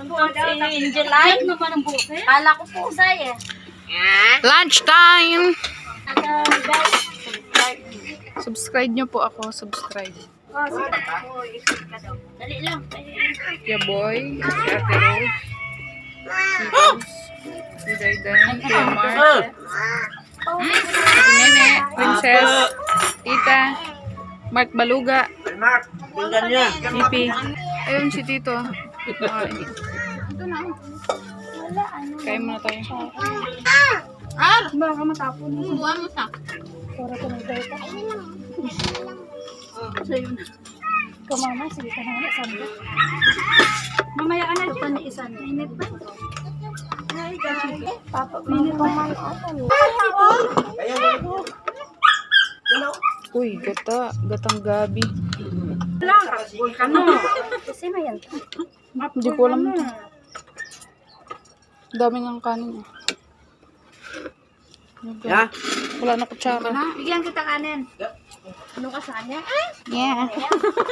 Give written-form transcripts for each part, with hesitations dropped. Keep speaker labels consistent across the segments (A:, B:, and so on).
A: Si Angelite naman ang buke. Kala ko pusa eh.
B: Lunch time!
A: Guys,
B: Subscribe nyo po ako. Subscribe.
A: dali lang.
B: Kuya Boy, si Ate Rose, Titos, si Daydan, Kuya Mark, si Nene, Princess, Tita, Mark Baluga, Pipi. Ayun si Tito. Ito na. Kaya muna tayo.
A: Baka matapon. Buwan mo sa. Para ko ng data. Sa'yo na. Ikaw mama, sige ka na nga. Sanda. Mamaya ka na dyan. Ito pa na isa na. Init ba? Ay, guys. Papa, minit pa man.
B: Uy, gatang gabi.
A: Lang, rakbol ka no. Kasi na yan.
B: Hindi ko alam ito. Dami ng kanin.
C: Ya.
B: Wala na kutsara.
A: Bigyan kita kanin. Ano ka sa kanya?
B: Yeah.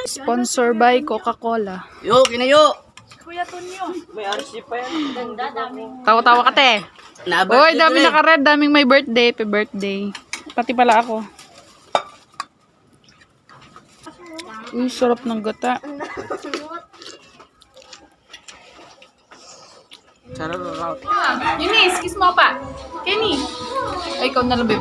B: Sponsor by Coca-Cola.
C: Yo, kinayo.
A: Kuya Tonyo.
C: May RC pa yan.
A: Ganda, daming.
B: Tawa-tawa ka, te. Uy, dami naka-red. Daming may birthday. Happy birthday. Pati pala ako. Uy, sarap ng gata.
C: Sarap.
B: Eunice, kiss mo pa. Kenny. Ay, ikaw na lang, babe.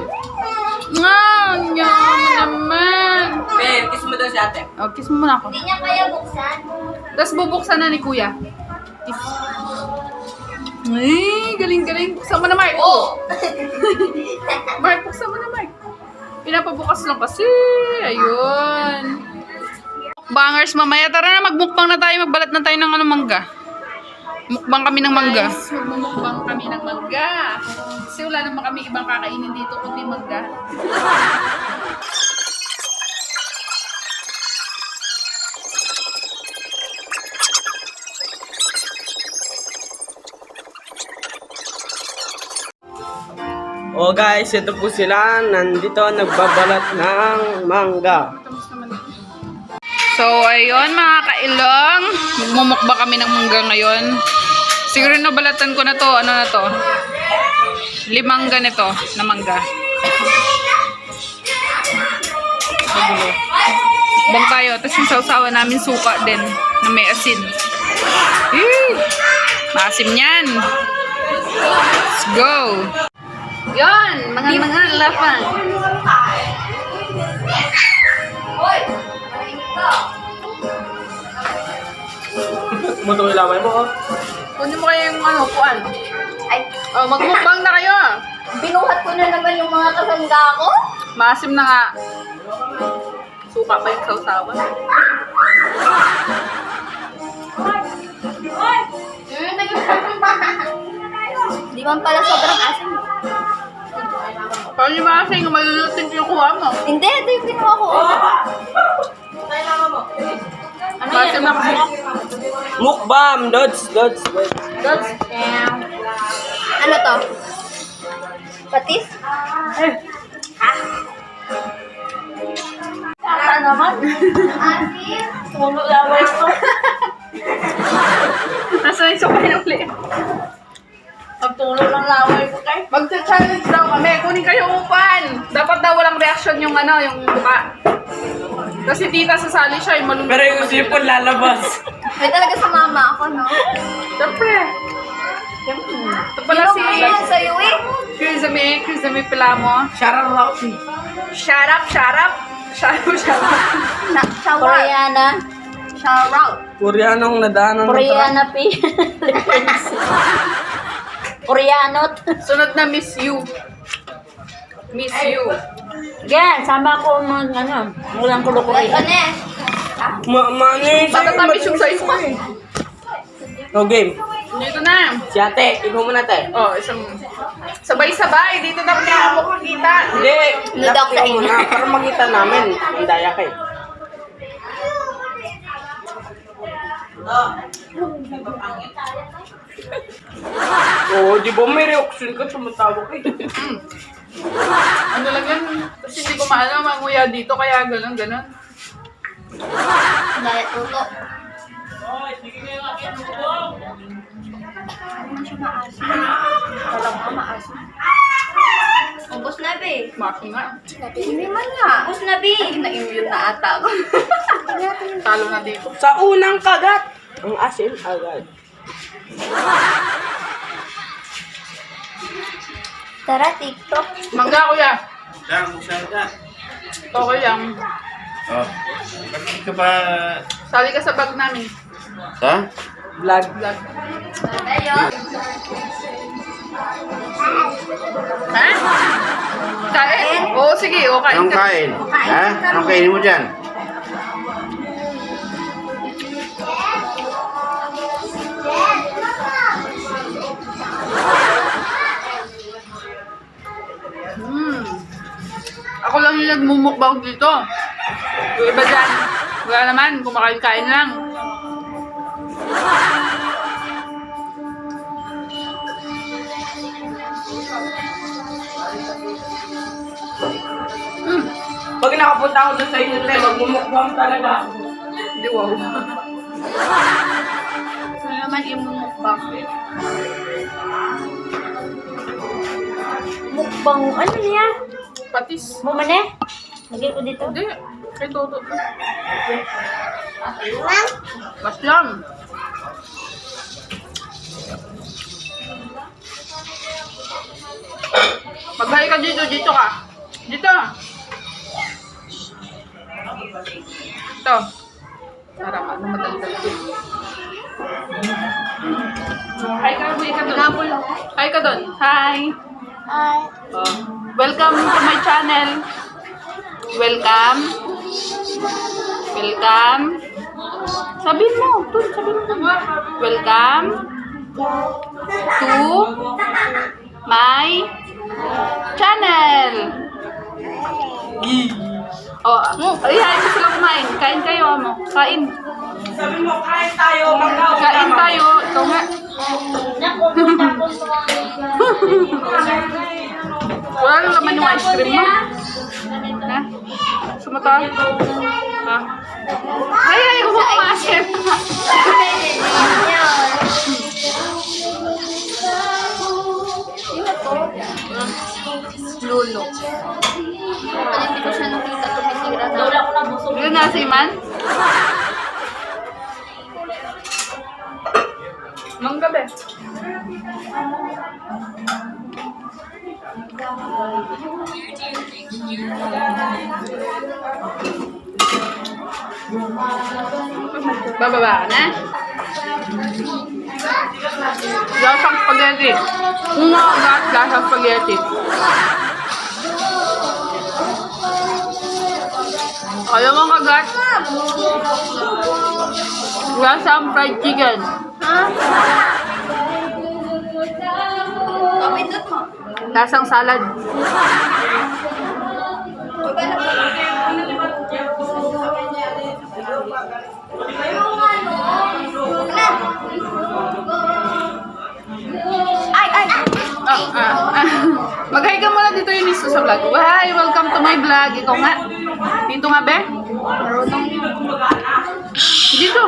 B: Naman.
C: Babe, kiss mo daw si ate.
B: Oh, kiss mo muna ako.
A: Hindi niya kaya buksan.
B: Tapos bubuksan na ni kuya. Kiss. Ay, galing-galing. Buksan mo na, Mark. Oh! Mark, buksan mo na, Mark. Pinapabukas lang kasi. Ayun. Bangers, mamaya. Tara na, magmukbang na tayo. Magbalat na tayo ng mangga. Mukbang kami ng mangga. Guys, magmumukbang kami ng mangga. Kasi wala naman kami ibang kakainin dito kundi mangga.
C: Oh guys, ito po sila. Nandito nagbabalat ng mangga.
B: So, ayun mga kailong. Magmumukbang kami ng mangga ngayon. Siguro nabalatan ko na to. Ano na to? 5 ganito na mangga. Magulo. Bang tayo. Tapos yung sausawa namin suka din na may asin. Maasim yan. Let's go. Yan. Mga lapang.
C: Matuloy lamay mo.
B: Kunin mo kayo yung kuan.
A: Ay,
B: Oh, magmukbang na kayo.
A: binuhat ko na naman yung mga kasangga ko.
B: Maasim na nga. Suka pa yung sausawan.
A: Di man pala sobrang asin.
B: Paano yung maasim? Malulutin ko yung kuha mo.
A: Hindi, ito yung ginawa ko. Ano yan?
B: Maasim na kasi.
C: Mukbam, Dodge.
A: Ano to? Patis? Kata naman. Asin? Tulo laway ko.
B: Nasa yung suka yung ulit.
A: Pagtulo ng laway ko kay.
B: Magsa-challenge daw kami. Kunin kayo upan. Dapat daw walang reaction yung yung mukha. Kasi tita sasali siya, yung malulunod.
C: Pero yung sipon lalabas.
A: May talaga sa mama ako, no?
B: Siyempre. Ito pala
A: Sino
B: si
A: kaya sa'yo eh?
B: Crizame Pilamo.
C: Charot.
B: Shut up.
A: Koreana. Shout out.
C: Koreanong nadaanan ng
A: Koreana Philippines. Koreanot.
B: Sunod na Miss You. Miss You.
A: Yan, sama ko walang kulo-kulo.
C: Mani.
B: Matatamis yung size mo eh.
C: No game.
B: Dito na.
C: Si ate, ikaw muna tayo.
B: Oh, isang sabay-sabay. Dito na kaya ako makikita.
C: Hindi.
A: Nudok sa
C: ikaw muna para makita namin. Ang daya kayo. Oo, di ba may reaction ka tumatawag ka eh.
B: Ano lang yan? Kasi hindi ko maalam manguya dito, kaya gano'n.
A: Dahil tuto. siya maasim. Walang ka maasim.
D: Ubus na, be.
B: Maki nga.
A: Hindi man nga.
D: Ubus na, be.
B: Na-immune na ata ako. Talo na dito.
C: Sa unang kagat, ang asin agad.
D: Tara, TikTok.
B: Mangga, kuya.
E: Lang, masyada.
B: Okay lang.
E: Oh. Bakit ka ba...
B: Sali ka sa bag namin.
E: Ha?
C: Vlog.
B: Vlog.
D: Ayun.
B: Ha? Kain? Oo, sige. O, kain
E: Anong
B: ka.
E: kain? Ha? Anong kainin mo dyan?
B: Ako lang yung nagmumukbang dito. Yung iba dyan, wala naman, kumakain-kain lang.
C: Pag nakapunta ako doon sa inyo, magmumukbang talaga ako.
B: Hindi, wow.
A: Ano naman yung mukbang?
D: Mukbang, ano niya?
B: Patis.
D: Bumane? Lagay ko dito.
B: Hindi, kay Toto. Mas lang. Magbahay ka dito, dito ka. Dito. Ito. Parang ano, madaldal ko. Hi ka, buhay ka doon. Hi ka doon. Hi.
D: Hi.
B: Oh. Welcome to my channel. Welcome. Welcome. Sabihin mo. Sabihin mo. Welcome to my channel. Oh, ayaw mo sila kumain. Kain kayo, amo. Kain.
C: Sabi mo, kain tayo, magkaw.
B: Kain tayo. Ikaw nga. Wala lang naman yung ice cream mo. Ha? Sumata? Ha? Ay, huwag mo maasim.
A: Lulo. Pag hindi ko siya nakita, tumitira na.
D: Wala ko na busog.
B: Yun na, si Man. Manggabi. Bababa ka na. Lasang spaghetti. Una agad, lasang spaghetti. Ayaw mo kagat. Lasang fried chicken.
A: Kapindot mo.
B: Lasang salad. Mag-hi ka muna dito yung misto sa vlog. Hi, welcome to my vlog. Ikaw nga. Dito nga, be. Dito.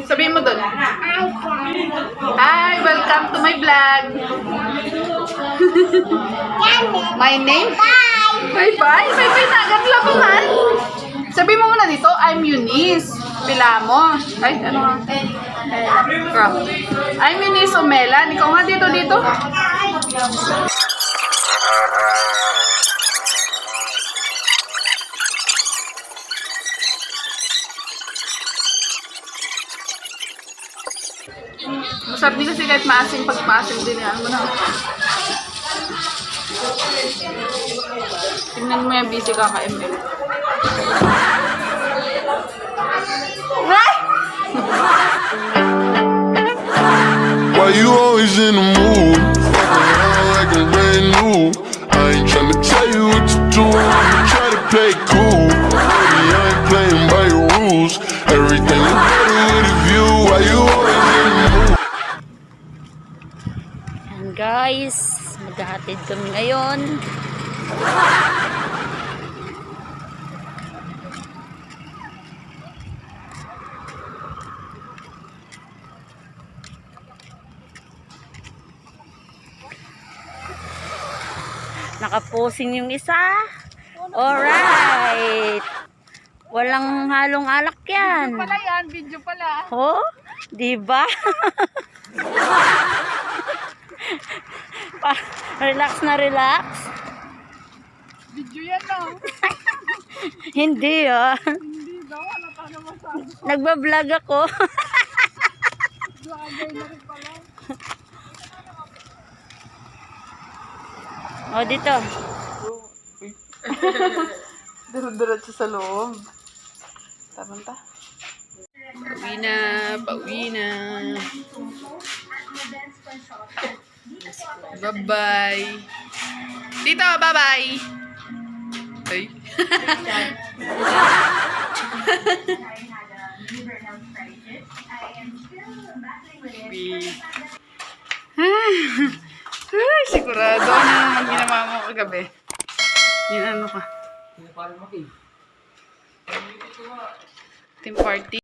B: Sabihin mo doon. Hi, welcome to my vlog. My name? Bye. Bye. Bye na. Agad labangan. Sabihin mo muna dito, I'm Eunice. Pila mo. Ay, ano nga? I'm Eunice Omelan. Ikaw nga dito. Masarap din kasi kahit maasim, pag maasim din yan mo na. Tingnan mo yung busy ka ka-ML.
F: Why you always in the mood? Fucking around like I'm brand new. I ain't tryna tell you what to do. I'ma try to play cool. Baby, I ain't playing by your rules. Everything look better with a view. Why you always in the mood?
D: And guys, maghahatid kami ngayon. Nakaposing yung isa. Alright. Walang halong alak yan.
B: Pala yan, video pala.
D: Oh, di ba? Relax na relax.
B: Video yan no.
D: Hindi ah.
B: Hindi daw, wala ka naman sabi.
D: Nagbablog ako.
B: Vlogger na rin pala.
D: Oh, dito.
B: Diretso sa loob. Taranta. Pauwi na, pauwi na. Bye-bye. Dito, bye-bye. Ay. Ay, sigurado na ang ginawa mo kagabi. Yan ano ka. Team party.